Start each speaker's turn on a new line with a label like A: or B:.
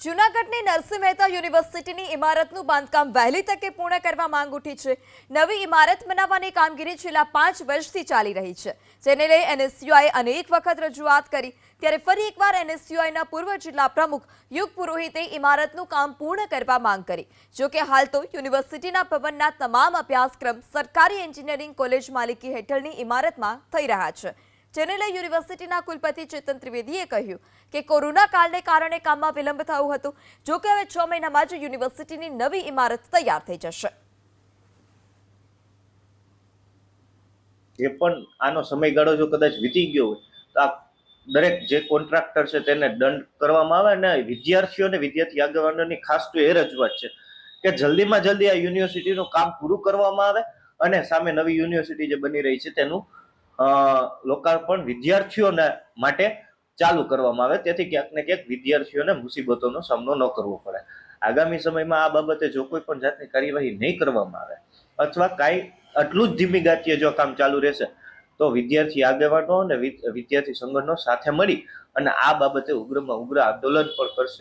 A: જૂનાગઢની નરસિંહ મહેતા યુનિવર્સિટીની ઇમારતનું બાંધકામ વહેલી તકે પૂર્ણ કરવા માંગ ઉઠી છે। નવી ઇમારત બનાવવાની કામગીરી છેલ્લા 5 વર્ષથી ચાલી રહી છે, જેને લઈ એનએસયુઆઈએ અનેક વખત રજૂઆત કરી। ત્યારે ફરી એકવાર એનએસયુઆઈના પૂર્વ જિલ્લા પ્રમુખ યુગ પુરોહિતે ઇમારતનું કામ પૂર્ણ કરવા માંગ કરી। જો કે હાલ તો યુનિવર્સિટીના ભવનના તમામ અભ્યાસક્રમ સરકારી એન્જિનિયરિંગ કોલેજ માલિકી હેઠળની ઇમારતમાં થઈ રહ્યા છે, જેને લઈ યુનિવર્સિટીના કુલપતિ ચેતન ત્રિવેદીએ કહ્યું કે કોરોના કાળને કારણે કામમાં વિલંબ થયો હતો। જો કે હવે 6 મહિનામાં જ યુનિવર્સિટીની નવી ઇમારત તૈયાર થઈ જશે।
B: જે પણ આનો સમયગાળો જો કદાચ વીતી ગયો હોય તો આ દરેક જે કોન્ટ્રાક્ટર છે તેને દંડ કરવામાં આવે અને વિદ્યાર્થીઓને વિદ્યાર્થી આગેવાનોની ખાસ તો એ રજૂઆત છે કે જલ્દીમાં જલ્દી આ યુનિવર્સિટીનું કામ પૂરું કરવામાં આવે અને સામે નવી યુનિવર્સિટી જે બની રહી છે તેનું લોકાર્પણ વિદ્યાર્થીઓને માટે ચાલુ કરવામાં આવે, તેથી ક્યાંક ને ક્યાંક વિદ્યાર્થીઓને મુસીબતોનો સામનો ન કરવો પડે। આગામી સમયમાં આ બાબતે જો કોઈ પણ જાતની કાર્યવાહી નહીં કરવામાં આવે અથવા કાંઈ આટલું જ ધીમી ગતિએ જો કામ ચાલુ રહેશે તો વિદ્યાર્થી આગેવાનો અને વિદ્યાર્થી સંગઠનો સાથે મળી અને આ બાબતે ઉગ્રમાં ઉગ્ર આંદોલન પણ કરશે।